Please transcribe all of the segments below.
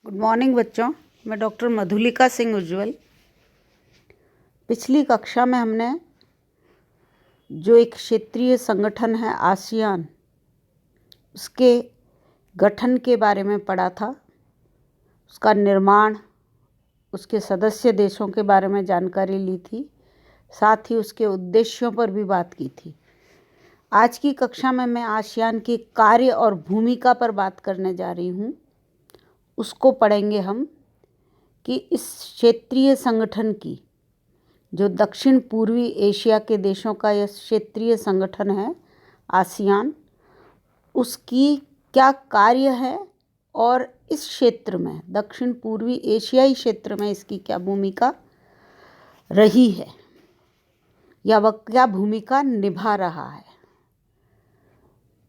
Good morning बच्चों, मैं doctor Madhulika Singh उज्ज्वल। पिछली कक्षा में हमने जो एक क्षेत्रीय संगठन है आसियान, उसके गठन के बारे में पढ़ा था, उसका निर्माण, उसके सदस्य देशों के बारे में जानकारी ली थी, साथ ही उसके उद्देश्यों पर भी बात की थी। आज की कक्षा में मैं आसियान के कार्य और भूमिका पर बात करने जा रही हूँ। उसको पढ़ेंगे हम कि इस क्षेत्रीय संगठन की, जो दक्षिण पूर्वी एशिया के देशों का यह क्षेत्रीय संगठन है आसियान, उसकी क्या कार्य है और इस क्षेत्र में, दक्षिण पूर्वी एशियाई क्षेत्र में इसकी क्या भूमिका रही है या वह क्या भूमिका निभा रहा है।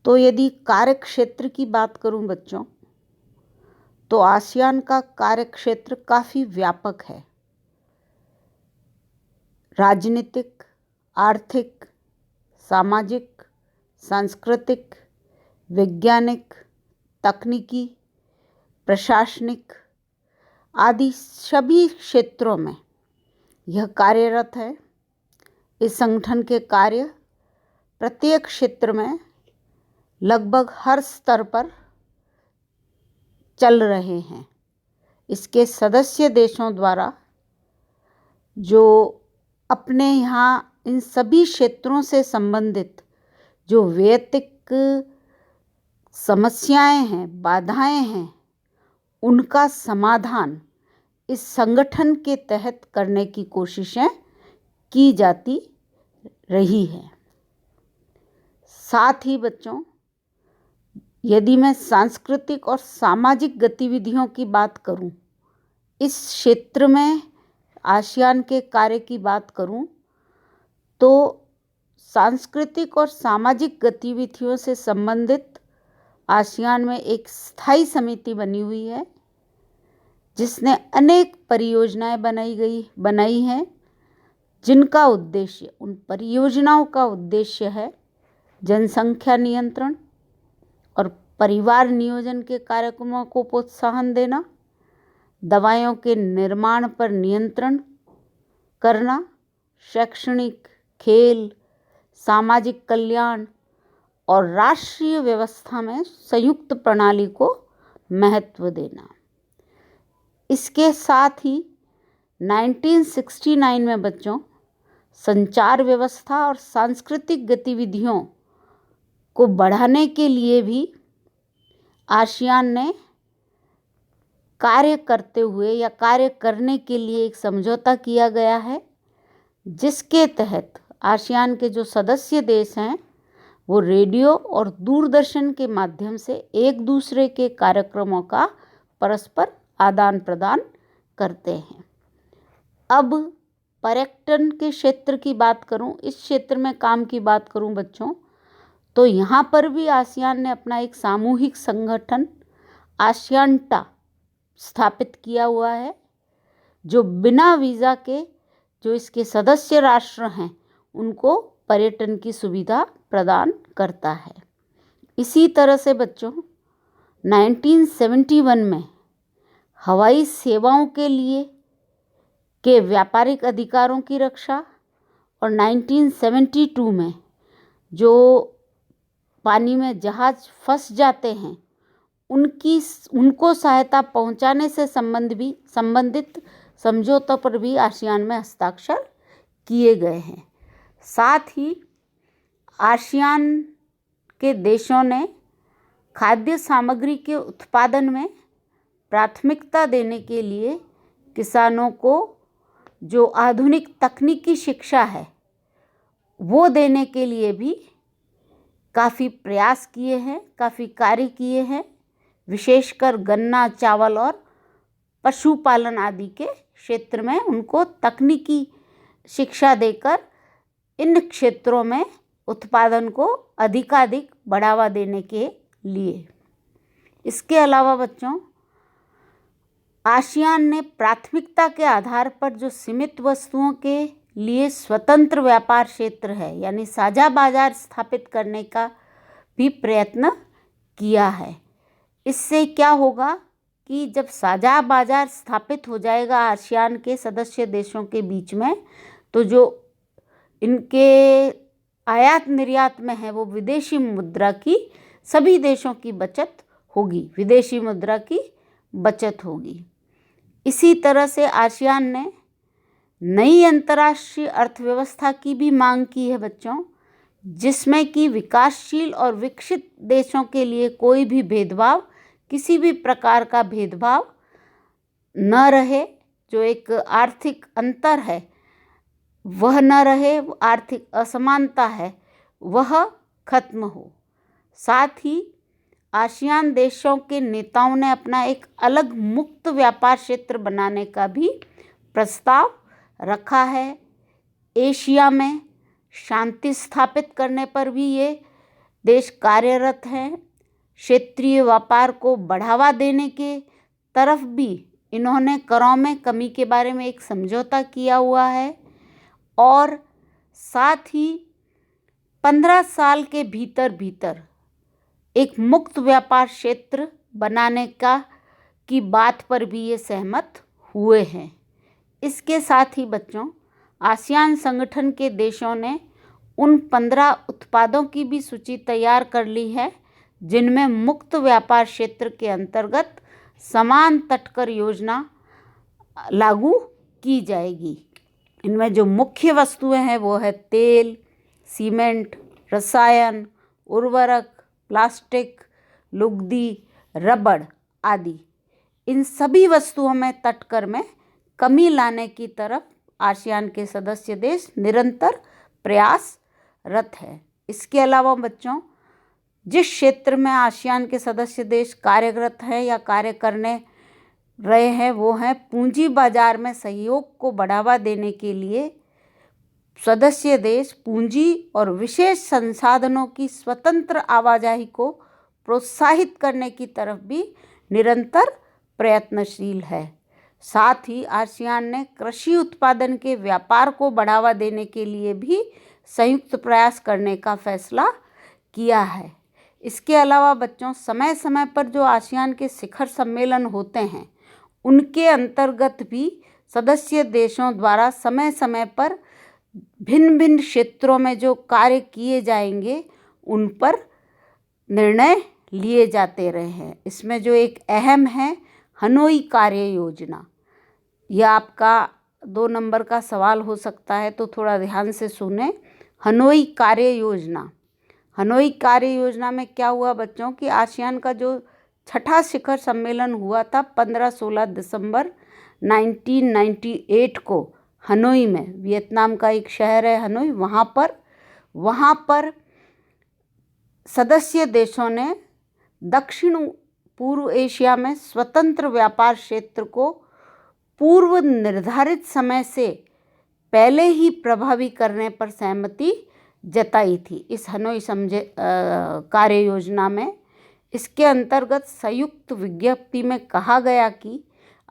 तो यदि कार्य क्षेत्र की बात करूं बच्चों, तो आसियान का कार्य क्षेत्र काफ़ी व्यापक है। राजनीतिक, आर्थिक, सामाजिक, सांस्कृतिक, वैज्ञानिक, तकनीकी, प्रशासनिक आदि सभी क्षेत्रों में यह कार्यरत है। इस संगठन के कार्य प्रत्येक क्षेत्र में लगभग हर स्तर पर चल रहे हैं। इसके सदस्य देशों द्वारा जो अपने यहाँ इन सभी क्षेत्रों से संबंधित जो वैयक्तिक समस्याएं हैं, बाधाएं हैं, उनका समाधान इस संगठन के तहत करने की कोशिशें की जाती रही है। साथ ही बच्चों, यदि मैं सांस्कृतिक और सामाजिक गतिविधियों की बात करूं, इस क्षेत्र में आसियान के कार्य की बात करूं, तो सांस्कृतिक और सामाजिक गतिविधियों से संबंधित आसियान में एक स्थायी समिति बनी हुई है, जिसने अनेक परियोजनाएं बनाई हैं, जिनका उद्देश्य, उन परियोजनाओं का उद्देश्य है जनसंख्या नियंत्रण और परिवार नियोजन के कार्यक्रमों को प्रोत्साहन देना, दवाइयों के निर्माण पर नियंत्रण करना, शैक्षणिक, खेल, सामाजिक कल्याण और राष्ट्रीय व्यवस्था में संयुक्त प्रणाली को महत्व देना। इसके साथ ही 1969 में बच्चों संचार व्यवस्था और सांस्कृतिक गतिविधियों को बढ़ाने के लिए भी आसियान ने कार्य करते हुए या कार्य करने के लिए एक समझौता किया गया है, जिसके तहत आसियान के जो सदस्य देश हैं वो रेडियो और दूरदर्शन के माध्यम से एक दूसरे के कार्यक्रमों का परस्पर आदान प्रदान करते हैं। अब पर्यटन के क्षेत्र की बात करूं, इस क्षेत्र में काम की बात करूं बच्चों, तो यहाँ पर भी आसियान ने अपना एक सामूहिक संगठन आसियानटा स्थापित किया हुआ है, जो बिना वीज़ा के जो इसके सदस्य राष्ट्र हैं उनको पर्यटन की सुविधा प्रदान करता है। इसी तरह से बच्चों 1971 में हवाई सेवाओं के लिए के व्यापारिक अधिकारों की रक्षा और 1972 में जो पानी में जहाज फंस जाते हैं उनको सहायता पहुंचाने से संबंधित समझौतों पर भी आसियान में हस्ताक्षर किए गए हैं। साथ ही आसियान के देशों ने खाद्य सामग्री के उत्पादन में प्राथमिकता देने के लिए किसानों को जो आधुनिक तकनीकी शिक्षा है वो देने के लिए भी काफ़ी प्रयास किए हैं, काफ़ी कार्य किए हैं। विशेषकर गन्ना, चावल और पशुपालन आदि के क्षेत्र में उनको तकनीकी शिक्षा देकर इन क्षेत्रों में उत्पादन को अधिकाधिक बढ़ावा देने के लिए। इसके अलावा बच्चों आसियान ने प्राथमिकता के आधार पर जो सीमित वस्तुओं के लिए स्वतंत्र व्यापार क्षेत्र है, यानी साझा बाजार स्थापित करने का भी प्रयत्न किया है। इससे क्या होगा कि जब साझा बाजार स्थापित हो जाएगा आसियान के सदस्य देशों के बीच में, तो जो इनके आयात निर्यात में है वो विदेशी मुद्रा की सभी देशों की बचत होगी, विदेशी मुद्रा की बचत होगी। इसी तरह से आसियान ने नई अंतर्राष्ट्रीय अर्थव्यवस्था की भी मांग की है बच्चों, जिसमें कि विकासशील और विकसित देशों के लिए कोई भी भेदभाव, किसी भी प्रकार का भेदभाव न रहे, जो एक आर्थिक अंतर है वह न रहे, आर्थिक असमानता है वह खत्म हो। साथ ही आसियान देशों के नेताओं ने अपना एक अलग मुक्त व्यापार क्षेत्र बनाने का भी प्रस्ताव रखा है। एशिया में शांति स्थापित करने पर भी ये देश कार्यरत हैं। क्षेत्रीय व्यापार को बढ़ावा देने के तरफ भी इन्होंने करों में कमी के बारे में एक समझौता किया हुआ है, और साथ ही 15 साल के भीतर एक मुक्त व्यापार क्षेत्र बनाने की बात पर भी ये सहमत हुए हैं। इसके साथ ही बच्चों, आसियान संगठन के देशों ने उन 15 उत्पादों की भी सूची तैयार कर ली है जिनमें मुक्त व्यापार क्षेत्र के अंतर्गत समान तटकर योजना लागू की जाएगी। इनमें जो मुख्य वस्तुएं हैं वो है तेल, सीमेंट, रसायन, उर्वरक, प्लास्टिक, लुगदी, रबड़ आदि। इन सभी वस्तुओं में तटकर में कमी लाने की तरफ आसियान के सदस्य देश निरंतर प्रयासरत है। इसके अलावा बच्चों, जिस क्षेत्र में आसियान के सदस्य देश कार्यरत हैं या कार्य करने रहे हैं वो हैं पूंजी बाजार में सहयोग को बढ़ावा देने के लिए सदस्य देश पूंजी और विशेष संसाधनों की स्वतंत्र आवाजाही को प्रोत्साहित करने की तरफ भी निरंतर प्रयत्नशील है। साथ ही आसियान ने कृषि उत्पादन के व्यापार को बढ़ावा देने के लिए भी संयुक्त प्रयास करने का फैसला किया है। इसके अलावा बच्चों, समय समय पर जो आसियान के शिखर सम्मेलन होते हैं उनके अंतर्गत भी सदस्य देशों द्वारा समय समय पर भिन्न भिन्न क्षेत्रों में जो कार्य किए जाएंगे उन पर निर्णय लिए जाते रहे हैं। इसमें जो एक अहम है हनोई कार्य योजना, यह आपका 2 नंबर का सवाल हो सकता है, तो थोड़ा ध्यान से सुने। हनोई कार्य योजना, हनोई कार्य योजना में क्या हुआ बच्चों कि आसियान का जो छठा शिखर सम्मेलन हुआ था 15-16 दिसंबर 1998 को हनोई में, वियतनाम का एक शहर है हनोई, वहाँ पर सदस्य देशों ने दक्षिण पूर्व एशिया में स्वतंत्र व्यापार क्षेत्र को पूर्व निर्धारित समय से पहले ही प्रभावी करने पर सहमति जताई थी इस हनोई कार्य योजना में। इसके अंतर्गत संयुक्त विज्ञप्ति में कहा गया कि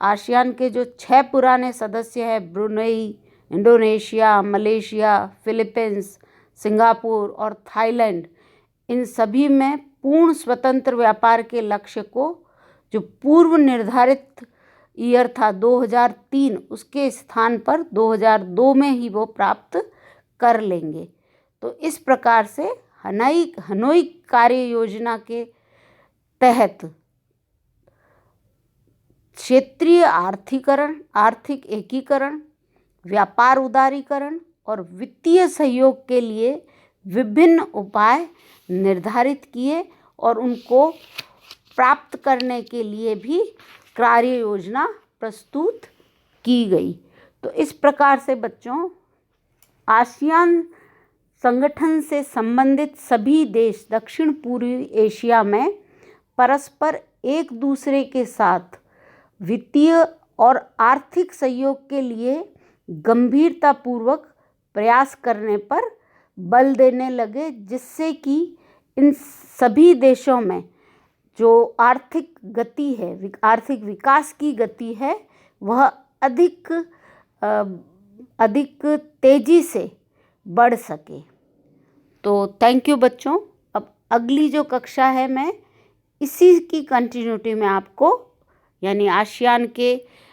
आसियान के जो 6 पुराने सदस्य हैं Brunei, Indonesia, Malaysia, Philippines, Singapore और थाईलैंड, इन सभी में पूर्ण स्वतंत्र व्यापार के लक्ष्य को जो पूर्व निर्धारित ईयर था 2003 उसके स्थान पर 2002 में ही वो प्राप्त कर लेंगे। तो इस प्रकार से हनोई कार्य योजना के तहत क्षेत्रीय आर्थिक एकीकरण, व्यापार उदारीकरण और वित्तीय सहयोग के लिए विभिन्न उपाय निर्धारित किए और उनको प्राप्त करने के लिए भी कार्य योजना प्रस्तुत की गई। तो इस प्रकार से बच्चों, आसियान संगठन से संबंधित सभी देश दक्षिण पूर्वी एशिया में परस्पर एक दूसरे के साथ वित्तीय और आर्थिक सहयोग के लिए गंभीरतापूर्वक प्रयास करने पर बल देने लगे, जिससे कि इन सभी देशों में जो आर्थिक गति है, आर्थिक विकास की गति है, वह अधिक तेज़ी से बढ़ सके। तो थैंक यू बच्चों। अब अगली जो कक्षा है मैं इसी की कंटिन्यूटी में आपको यानी आसियान के